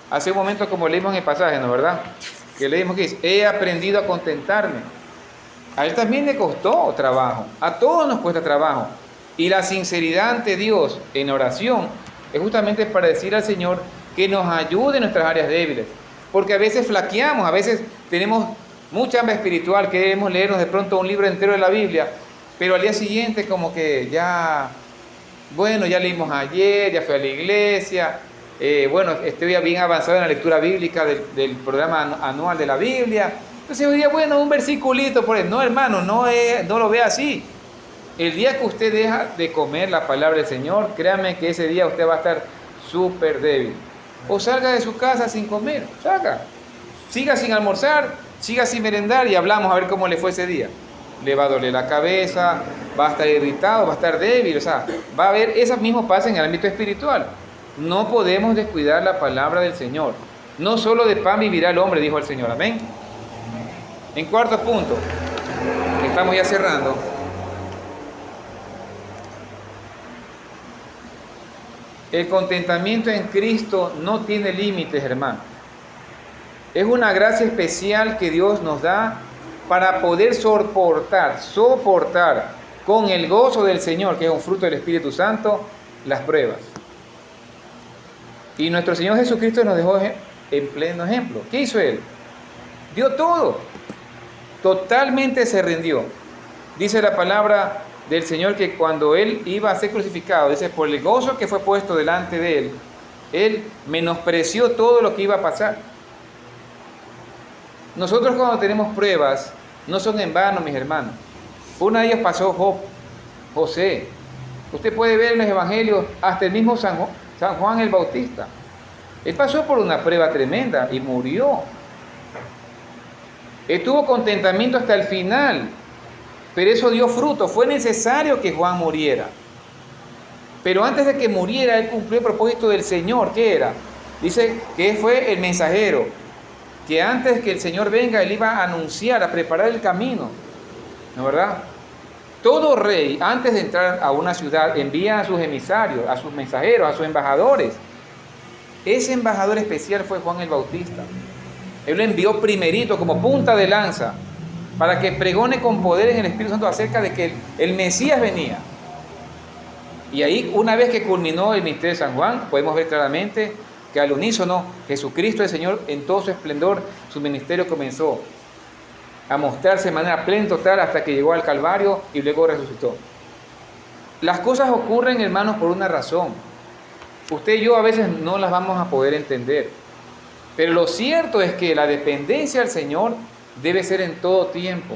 Hace un momento, como leímos en el pasaje, ¿no verdad? Que leímos que dice: he aprendido a contentarme. A él también le costó trabajo. A todos nos cuesta trabajo. Y la sinceridad ante Dios en oración es justamente para decir al Señor que nos ayude en nuestras áreas débiles. Porque a veces flaqueamos, a veces tenemos mucha hambre espiritual, queremos leernos de pronto un libro entero de la Biblia, pero al día siguiente como que ya leímos ayer, ya fui a la iglesia, estoy bien avanzado en la lectura bíblica del programa anual de la Biblia. Entonces hoy día, un versiculito por ahí. No, hermano, no lo vea así. El día que usted deja de comer la palabra del Señor, créame que ese día usted va a estar súper débil. O salga de su casa sin comer, salga. Siga sin almorzar, siga sin merendar, y hablamos a ver cómo le fue ese día. Le va a doler la cabeza, va a estar irritado, va a estar débil, va a haber esos mismos pasos en el ámbito espiritual. No podemos descuidar la palabra del Señor. No solo de pan vivirá el hombre, dijo el Señor. Amén. En cuarto punto, estamos ya cerrando. El contentamiento en Cristo no tiene límites, hermano. Es una gracia especial que Dios nos da para poder soportar con el gozo del Señor, que es un fruto del Espíritu Santo, las pruebas. Y nuestro Señor Jesucristo nos dejó en pleno ejemplo. ¿Qué hizo Él? Dio todo. Totalmente se rindió. Dice la palabra del Señor que cuando Él iba a ser crucificado, dice, por el gozo que fue puesto delante de Él, Él menospreció todo lo que iba a pasar. Nosotros cuando tenemos pruebas, no son en vano, mis hermanos. Una de ellas pasó José. Usted puede ver en los evangelios, hasta el mismo San Juan el Bautista. Él pasó por una prueba tremenda y murió. Él tuvo contentamiento hasta el final. Pero eso dio fruto. Fue necesario que Juan muriera. Pero antes de que muriera, él cumplió el propósito del Señor. ¿Qué era? Dice que fue el mensajero. Que antes que el Señor venga, él iba a anunciar, a preparar el camino. ¿No es verdad? Todo rey, antes de entrar a una ciudad, envía a sus emisarios, a sus mensajeros, a sus embajadores. Ese embajador especial fue Juan el Bautista. Él lo envió primerito como punta de lanza para que pregone con poder en el Espíritu Santo acerca de que el Mesías venía. Y ahí, una vez que culminó el ministerio de San Juan, podemos ver claramente que al unísono Jesucristo el Señor en todo su esplendor, su ministerio comenzó a mostrarse de manera plena y total hasta que llegó al Calvario y luego resucitó. Las cosas ocurren, hermanos, por una razón. Usted y yo a veces no las vamos a poder entender, pero lo cierto es que la dependencia del Señor debe ser en todo tiempo.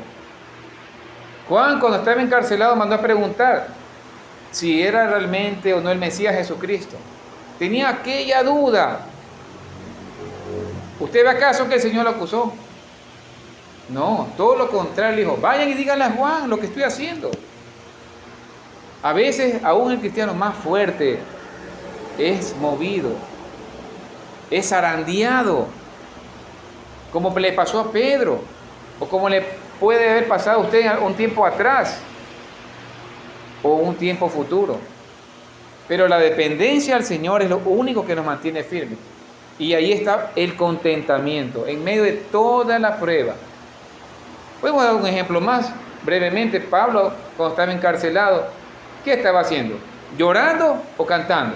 Juan, cuando estaba encarcelado, mandó a preguntar si era realmente o no el Mesías Jesucristo. Tenía aquella duda. ¿Usted ve acaso que el Señor lo acusó? No, todo lo contrario, le dijo, vayan y díganle a Juan lo que estoy haciendo. A veces, aún el cristiano más fuerte es movido, es zarandeado, como le pasó a Pedro, o como le puede haber pasado a usted un tiempo atrás, o un tiempo futuro. Pero la dependencia al Señor es lo único que nos mantiene firmes. Y ahí está el contentamiento, en medio de toda la prueba. Podemos dar un ejemplo más, brevemente. Pablo, cuando estaba encarcelado, ¿qué estaba haciendo? ¿Llorando o cantando?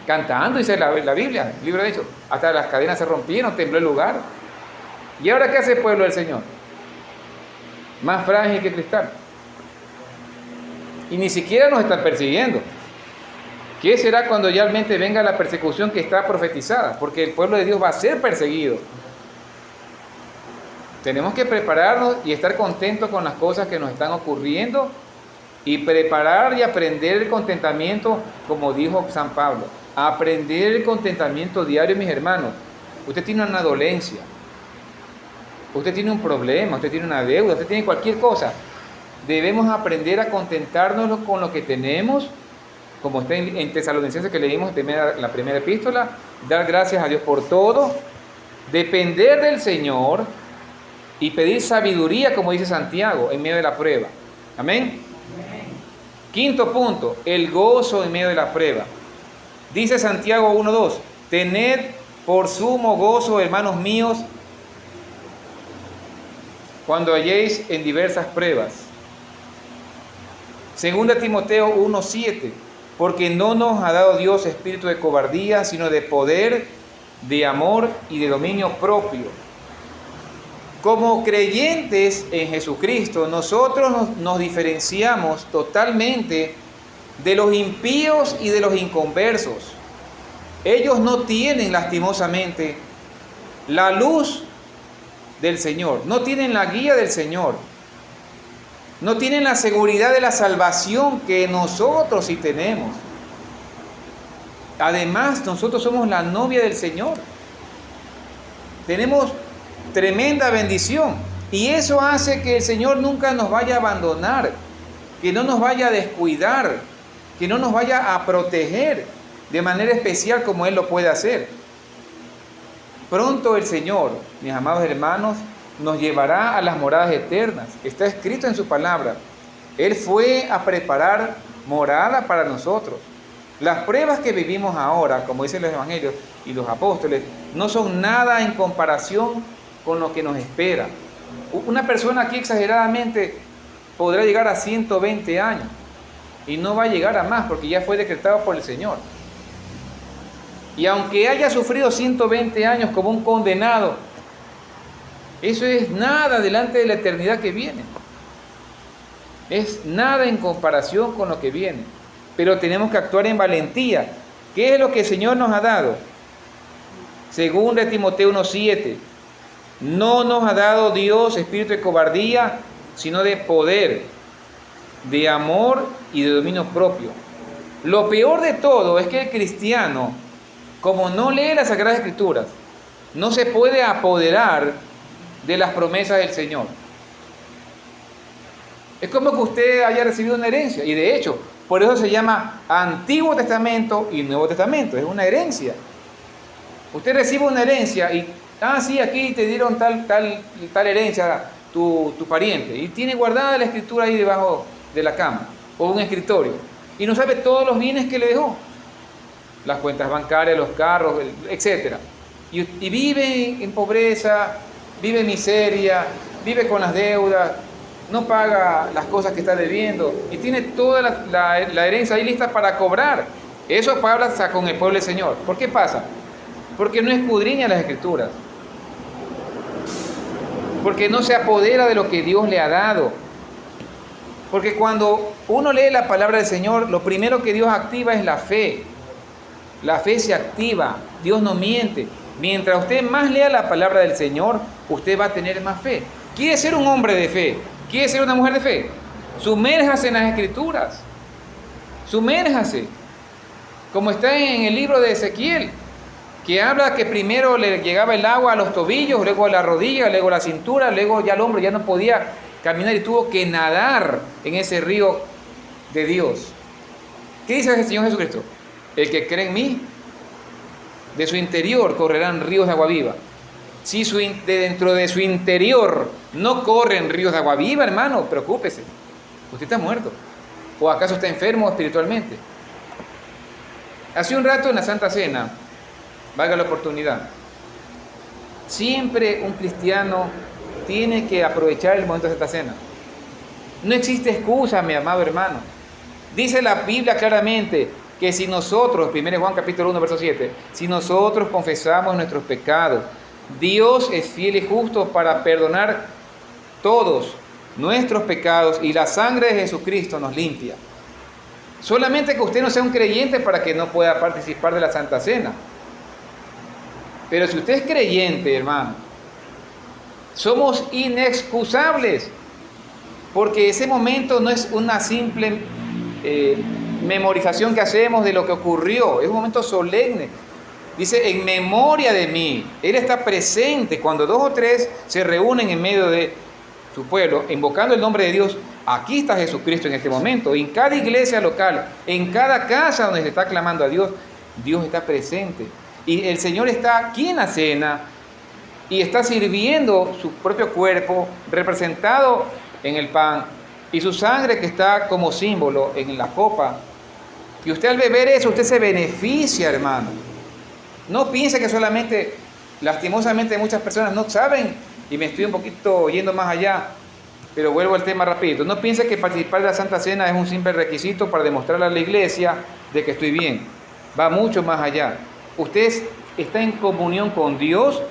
Cantando, dice la Biblia, el libro de Hechos. Hasta las cadenas se rompieron, tembló el lugar. ¿Y ahora qué hace el pueblo del Señor? Más frágil que cristal. Y ni siquiera nos están persiguiendo. ¿Qué será cuando realmente venga la persecución que está profetizada? Porque el pueblo de Dios va a ser perseguido. Tenemos que prepararnos y estar contentos con las cosas que nos están ocurriendo y preparar y aprender el contentamiento, como dijo San Pablo. Aprender el contentamiento diario, mis hermanos. Usted tiene una dolencia, usted tiene un problema, usted tiene una deuda, usted tiene cualquier cosa. Debemos aprender a contentarnos con lo que tenemos, como está en Tesalonicenses que leímos la primera epístola, dar gracias a Dios por todo, depender del Señor y pedir sabiduría, como dice Santiago, en medio de la prueba. Amén. Quinto punto, el gozo en medio de la prueba. Dice Santiago 1:2, tened por sumo gozo, hermanos míos, cuando halléis en diversas pruebas. Segunda Timoteo 1:7, porque no nos ha dado Dios espíritu de cobardía, sino de poder, de amor y de dominio propio. Como creyentes en Jesucristo, nosotros nos diferenciamos totalmente de los impíos y de los inconversos. Ellos no tienen, lastimosamente, la luz del Señor, no tienen la guía del Señor, no tienen la seguridad de la salvación que nosotros sí tenemos. Además, nosotros somos la novia del Señor. Tenemos tremenda bendición y eso hace que el Señor nunca nos vaya a abandonar, que no nos vaya a descuidar, que no nos vaya a proteger de manera especial como Él lo puede hacer. Pronto el Señor, mis amados hermanos, nos llevará a las moradas eternas. Está escrito en su palabra. Él fue a preparar morada para nosotros. Las pruebas que vivimos ahora, como dicen los evangelios y los apóstoles, no son nada en comparación con lo que nos espera. Una persona aquí exageradamente podrá llegar a 120 años y no va a llegar a más porque ya fue decretado por el Señor. Y aunque haya sufrido 120 años como un condenado, eso es nada delante de la eternidad que viene. Es nada en comparación con lo que viene. Pero tenemos que actuar en valentía. ¿Qué es lo que el Señor nos ha dado? Según de Timoteo 1:7. No nos ha dado Dios espíritu de cobardía, sino de poder, de amor y de dominio propio. Lo peor de todo es que el cristiano, como no lee las Sagradas Escrituras, no se puede apoderar de las promesas del Señor. Es como que usted haya recibido una herencia. Y de hecho, por eso se llama Antiguo Testamento y Nuevo Testamento. Es una herencia. Usted recibe una herencia y, sí, aquí te dieron tal herencia, tu pariente. Y tiene guardada la escritura ahí debajo de la cama o un escritorio. Y no sabe todos los bienes que le dejó. Las cuentas bancarias, los carros, etc. Y vive en pobreza, vive en miseria, vive con las deudas, no paga las cosas que está debiendo y tiene toda la herencia ahí lista para cobrar. Eso pasa con el pueblo del Señor. ¿Por qué pasa? Porque no escudriña las escrituras. Porque no se apodera de lo que Dios le ha dado. Porque cuando uno lee la palabra del Señor, lo primero que Dios activa es la fe. La fe se activa. Dios no miente. Mientras usted más lea la palabra del Señor, usted va a tener más fe. ¿Quiere ser un hombre de fe? ¿Quiere ser una mujer de fe? Sumérjase en las escrituras. Sumérjase. Como está en el libro de Ezequiel, que habla que primero le llegaba el agua a los tobillos, luego a la rodilla, luego a la cintura, luego ya el hombre ya no podía caminar y tuvo que nadar en ese río de Dios. ¿Qué dice el Señor Jesucristo? El que cree en mí, de su interior correrán ríos de agua viva. Si dentro de su interior no corren ríos de agua viva, hermano, preocúpese. Usted está muerto. ¿O acaso está enfermo espiritualmente? Hace un rato en la Santa Cena, valga la oportunidad, siempre un cristiano tiene que aprovechar el momento de Santa Cena. No existe excusa, mi amado hermano. Dice la Biblia claramente que si nosotros, 1 Juan capítulo 1, verso 7, si nosotros confesamos nuestros pecados, Dios es fiel y justo para perdonar todos nuestros pecados y la sangre de Jesucristo nos limpia. Solamente que usted no sea un creyente para que no pueda participar de la Santa Cena. Pero si usted es creyente, hermano, somos inexcusables, porque ese momento no es una simple memorización que hacemos de lo que ocurrió, es un momento solemne. Dice, en memoria de mí. Él está presente cuando 2 o 3 se reúnen en medio de su pueblo, invocando el nombre de Dios. Aquí está Jesucristo en este momento. En cada iglesia local, en cada casa donde se está clamando a Dios, Dios está presente. Y el Señor está aquí en la cena y está sirviendo su propio cuerpo representado en el pan y su sangre que está como símbolo en la copa. Y usted al beber eso, usted se beneficia, hermano. No piense que solamente, lastimosamente muchas personas no saben, y me estoy un poquito yendo más allá, pero vuelvo al tema rapidito. No piense que participar de la Santa Cena es un simple requisito para demostrarle a la iglesia de que estoy bien. Va mucho más allá. Usted está en comunión con Dios,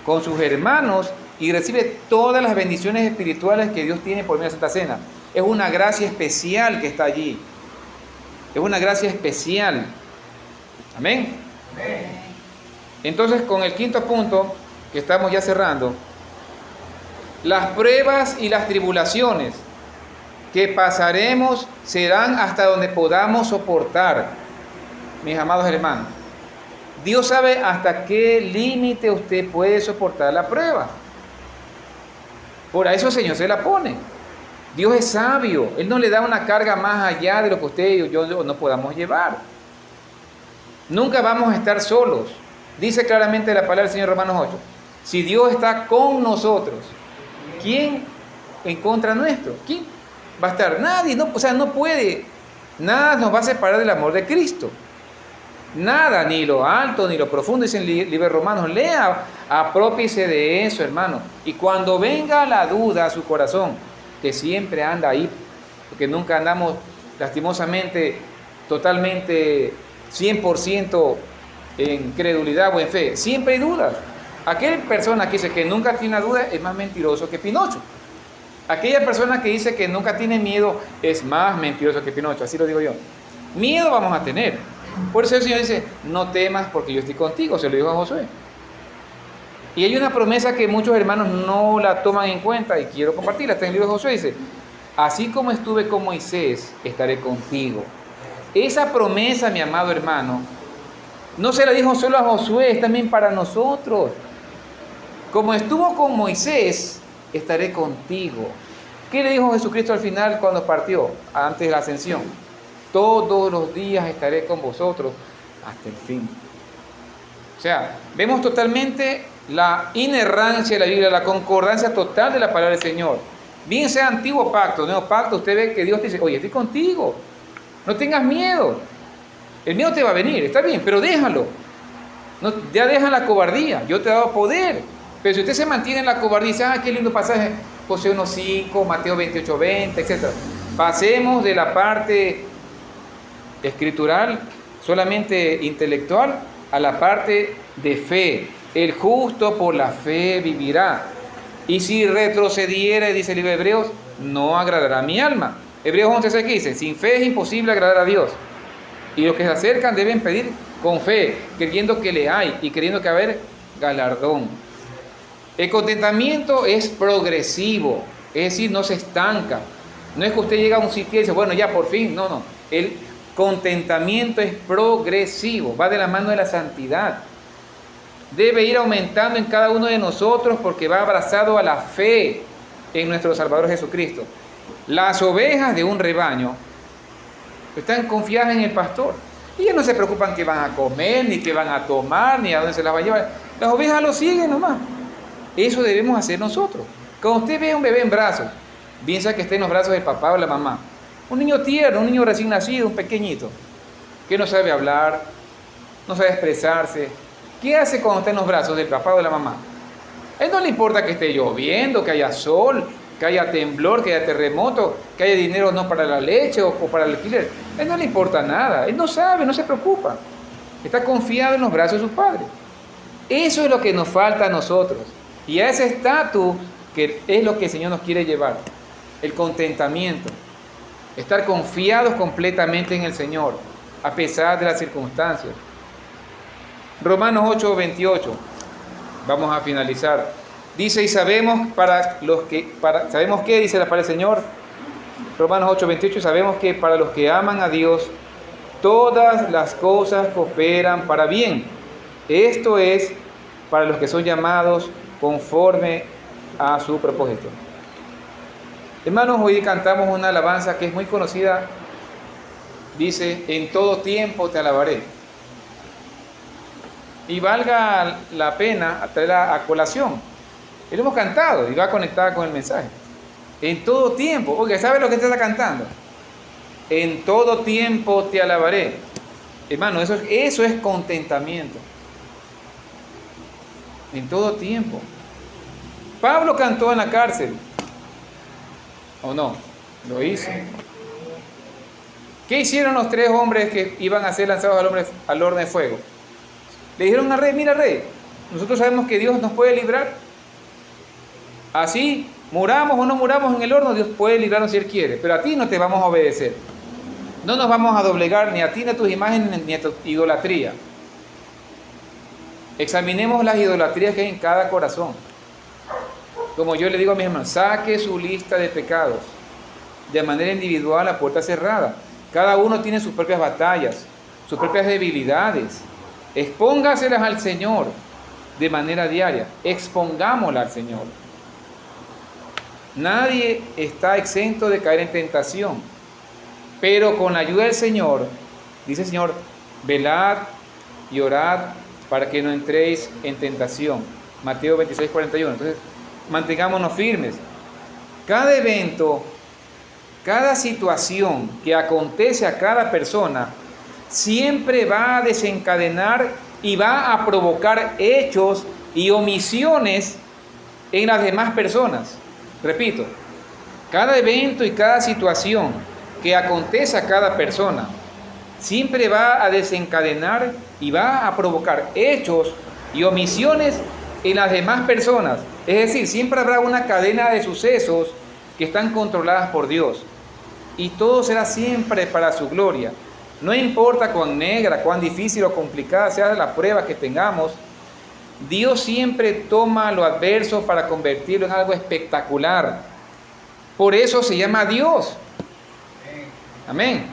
con sus hermanos, y recibe todas las bendiciones espirituales que Dios tiene por medio de la Santa Cena. Es una gracia especial que está allí. Es una gracia especial. Amén. Amén. Entonces, con el quinto punto, que estamos ya cerrando, las pruebas y las tribulaciones que pasaremos serán hasta donde podamos soportar, mis amados hermanos. Dios sabe hasta qué límite usted puede soportar la prueba. Por eso el Señor se la pone. Dios es sabio. Él no le da una carga más allá de lo que usted y yo no podamos llevar. Nunca vamos a estar solos. Dice claramente la palabra del Señor, Romanos 8. Si Dios está con nosotros, ¿quién en contra nuestro? ¿Quién va a estar? Nadie. No, o sea, no puede. Nada nos va a separar del amor de Cristo. Nada, ni lo alto, ni lo profundo, dice el libro de Romanos. Lea, aprópiese de eso, hermano. Y cuando venga la duda a su corazón, que siempre anda ahí, porque nunca andamos lastimosamente, totalmente, 100% en credulidad o en fe. Siempre hay dudas. Aquella persona que dice que nunca tiene duda es más mentiroso que Pinocho. Aquella persona que dice que nunca tiene miedo es más mentiroso que Pinocho. Así lo digo yo. Miedo vamos a tener. Por eso el Señor dice, no temas porque yo estoy contigo, se lo dijo a Josué. Y hay una promesa que muchos hermanos no la toman en cuenta y quiero compartirla. Está en el libro de Josué, dice, así como estuve con Moisés, estaré contigo. Esa promesa, mi amado hermano, no se la dijo solo a Josué, es también para nosotros. Como estuvo con Moisés, estaré contigo. ¿Qué le dijo Jesucristo al final cuando partió, antes de la ascensión? Todos los días estaré con vosotros hasta el fin. O sea, vemos totalmente la inerrancia de la Biblia, la concordancia total de la palabra del Señor. Bien sea antiguo pacto, nuevo pacto, usted ve que Dios te dice, oye, estoy contigo, no tengas miedo. El miedo te va a venir, está bien, pero déjalo. No, ya deja la cobardía, yo te he dado poder. Pero si usted se mantiene en la cobardía y dice, qué lindo pasaje, José 1:5, Mateo 28:20, etc. Pasemos de la parte escritural, solamente intelectual, a la parte de fe. El justo por la fe vivirá. Y si retrocediera, dice el libro de Hebreos, no agradará a mi alma. Hebreos 11:6 dice, sin fe es imposible agradar a Dios. Y los que se acercan deben pedir con fe, creyendo que le hay y creyendo que va a haber galardón. El contentamiento es progresivo, es decir, no se estanca. No es que usted llega a un sitio y dice, bueno, ya por fin. No. El contentamiento es progresivo, va de la mano de la santidad. Debe ir aumentando en cada uno de nosotros porque va abrazado a la fe en nuestro Salvador Jesucristo. Las ovejas de un rebaño están confiadas en el pastor. Y ellos no se preocupan qué van a comer, ni qué van a tomar, ni a dónde se las va a llevar. Las ovejas lo siguen nomás. Eso debemos hacer nosotros. Cuando usted ve a un bebé en brazos, piensa que esté en los brazos del papá o la mamá. Un niño tierno, un niño recién nacido, un pequeñito, que no sabe hablar, no sabe expresarse. ¿Qué hace cuando está en los brazos del papá o de la mamá? A él no le importa que esté lloviendo, que haya sol, que haya temblor, que haya terremoto, que haya dinero no para la leche o para el alquiler. A él no le importa nada, él no sabe, no se preocupa. Está confiado en los brazos de sus padres. Eso es lo que nos falta a nosotros. Y a ese estatus que es lo que el Señor nos quiere llevar. El contentamiento. Estar confiados completamente en el Señor, a pesar de las circunstancias. Romanos 8:28. Vamos a finalizar. Dice, y sabemos sabemos que, dice la palabra del Señor, Romanos 8:28, sabemos que para los que aman a Dios, todas las cosas cooperan para bien. Esto es, para los que son llamados conforme a su propósito. Hermanos, hoy cantamos una alabanza que es muy conocida. Dice, en todo tiempo te alabaré. Y valga la pena traerla a colación. Y lo hemos cantado y va conectada con el mensaje. En todo tiempo. Oiga, ¿sabe lo que está cantando? En todo tiempo te alabaré. Hermano, eso es contentamiento. En todo tiempo. Pablo cantó en la cárcel. ¿O no? Lo hizo. ¿Qué hicieron los 3 hombres que iban a ser lanzados al horno de fuego? Le dijeron al rey, mira rey, nosotros sabemos que Dios nos puede librar. Así, muramos o no muramos en el horno, Dios puede librarnos si Él quiere. Pero a ti no te vamos a obedecer. No nos vamos a doblegar ni a ti, ni a tus imágenes, ni a tu idolatría. Examinemos las idolatrías que hay en cada corazón. Como yo le digo a mis hermanos, saque su lista de pecados de manera individual a puerta cerrada. Cada uno tiene sus propias batallas, sus propias debilidades. Expóngaselas al Señor de manera diaria. Expongámoslas al Señor. Nadie está exento de caer en tentación, pero con la ayuda del Señor, dice el Señor, velad y orad para que no entréis en tentación. Mateo 26:41. Entonces, mantengámonos firmes. Cada evento, cada situación que acontece a cada persona, siempre va a desencadenar y va a provocar hechos y omisiones en las demás personas. Repito, cada evento y cada situación que acontece a cada persona siempre va a desencadenar y va a provocar hechos y omisiones en las demás personas. Es decir, siempre habrá una cadena de sucesos que están controladas por Dios. Y todo será siempre para su gloria. No importa cuán negra, cuán difícil o complicada sea la prueba que tengamos, Dios siempre toma lo adverso para convertirlo en algo espectacular. Por eso se llama Dios. Amén.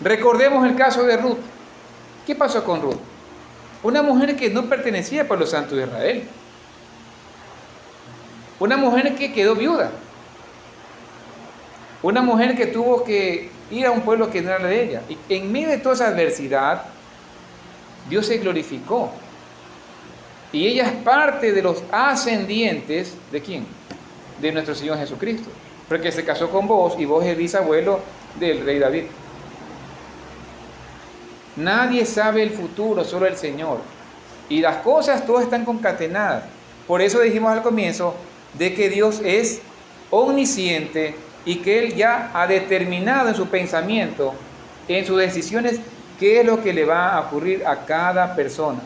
Recordemos el caso de Ruth. ¿Qué pasó con Ruth? Una mujer que no pertenecía al pueblo santo de Israel. Una mujer que quedó viuda. Una mujer que tuvo que ir a un pueblo que no era de ella. Y en medio de toda esa adversidad, Dios se glorificó. Y ella es parte de los ascendientes, ¿de quién? De nuestro Señor Jesucristo. Porque se casó con vos y vos eres bisabuelo del rey David. Nadie sabe el futuro, solo el Señor. Y las cosas todas están concatenadas. Por eso dijimos al comienzo de que Dios es omnisciente y que Él ya ha determinado en su pensamiento, en sus decisiones, qué es lo que le va a ocurrir a cada persona.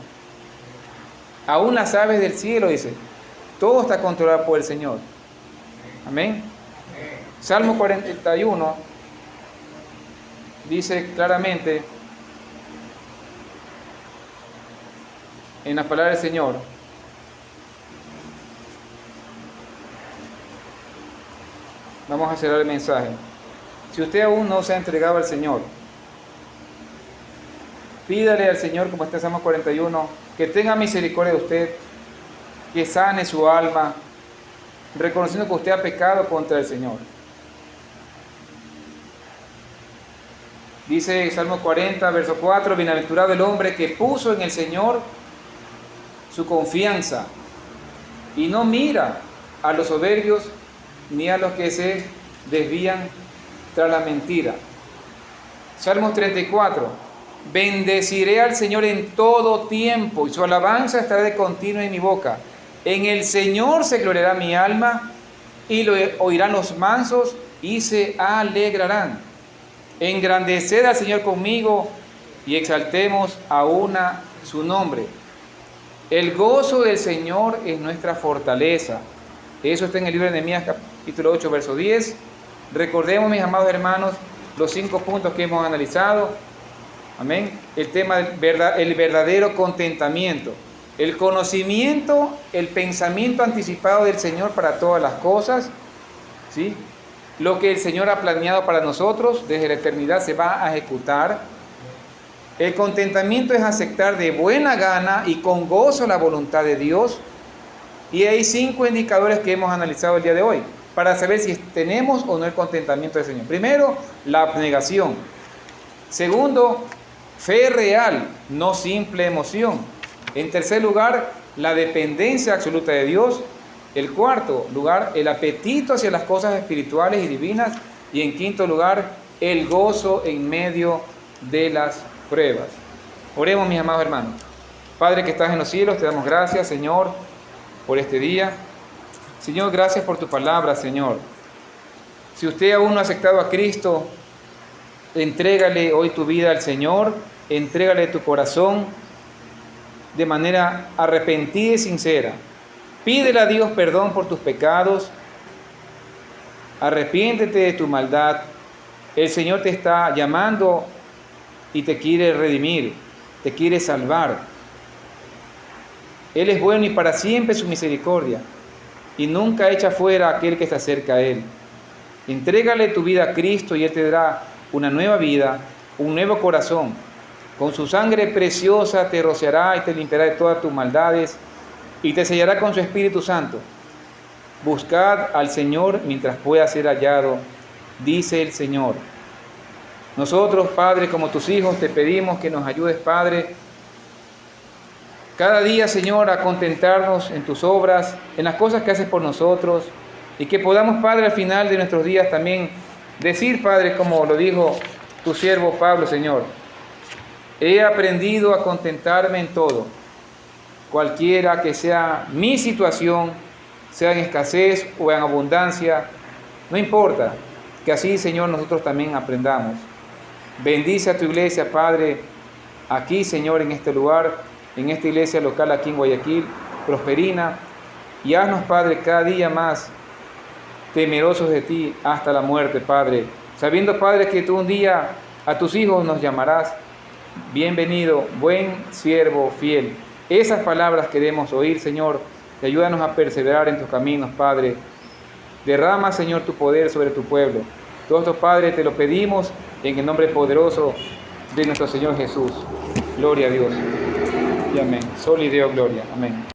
Aún las aves del cielo, dice, todo está controlado por el Señor. Amén. Salmo 41 dice claramente en la palabra del Señor: vamos a cerrar el mensaje. Si usted aún no se ha entregado al Señor, pídale al Señor, como está en Salmo 41, que tenga misericordia de usted, que sane su alma, reconociendo que usted ha pecado contra el Señor. Dice Salmo 40, verso 4, bienaventurado el hombre que puso en el Señor su confianza y no mira a los soberbios ni a los que se desvían tras la mentira. Salmos 34, bendeciré al Señor en todo tiempo y su alabanza estará de continuo en mi boca. En el Señor se gloriará mi alma y lo oirán los mansos y se alegrarán. Engrandecer al Señor conmigo y exaltemos aún su nombre. El gozo del Señor es nuestra fortaleza. Eso está en el libro de Nehemías capítulo 8, verso 10. Recordemos, mis amados hermanos, los 5 puntos que hemos analizado. Amén. El tema del verdadero contentamiento. El conocimiento, el pensamiento anticipado del Señor para todas las cosas. ¿Sí? Lo que el Señor ha planeado para nosotros desde la eternidad se va a ejecutar. El contentamiento es aceptar de buena gana y con gozo la voluntad de Dios. Y hay 5 indicadores que hemos analizado el día de hoy para saber si tenemos o no el contentamiento del Señor. Primero, la abnegación. Segundo, fe real, no simple emoción. En tercer lugar, la dependencia absoluta de Dios. El cuarto lugar, el apetito hacia las cosas espirituales y divinas. Y en quinto lugar, el gozo en medio de las pruebas. Oremos, mis amados hermanos. Padre que estás en los cielos, te damos gracias, Señor, por este día. Señor, gracias por tu palabra, Señor. Si usted aún no ha aceptado a Cristo, entrégale hoy tu vida al Señor, entrégale tu corazón de manera arrepentida y sincera. Pídele a Dios perdón por tus pecados, arrepiéntete de tu maldad. El Señor te está llamando y te quiere redimir, te quiere salvar. Él es bueno y para siempre su misericordia, y nunca echa fuera a aquel que se acerca a Él. Entrégale tu vida a Cristo y Él te dará una nueva vida, un nuevo corazón. Con su sangre preciosa te rociará y te limpiará de todas tus maldades y te sellará con su Espíritu Santo. Buscad al Señor mientras pueda ser hallado, dice el Señor. Nosotros, Padre, como tus hijos, te pedimos que nos ayudes, Padre, cada día, Señor, a contentarnos en tus obras, en las cosas que haces por nosotros, y que podamos, Padre, al final de nuestros días también decir, Padre, como lo dijo tu siervo Pablo, Señor, he aprendido a contentarme en todo, cualquiera que sea mi situación, sea en escasez o en abundancia, no importa, que así, Señor, nosotros también aprendamos. Bendice a tu iglesia, Padre, aquí, Señor, en este lugar, en esta iglesia local aquí en Guayaquil, Prosperina, y haznos, Padre, cada día más temerosos de ti hasta la muerte, Padre, sabiendo, Padre, que tú un día a tus hijos nos llamarás, bienvenido, buen siervo fiel. Esas palabras queremos oír, Señor, y ayúdanos a perseverar en tus caminos, Padre. Derrama, Señor, tu poder sobre tu pueblo. Todo esto, Padre, te lo pedimos en el nombre poderoso de nuestro Señor Jesús. Gloria a Dios. Y amén. Soli Deo Gloria. Amén.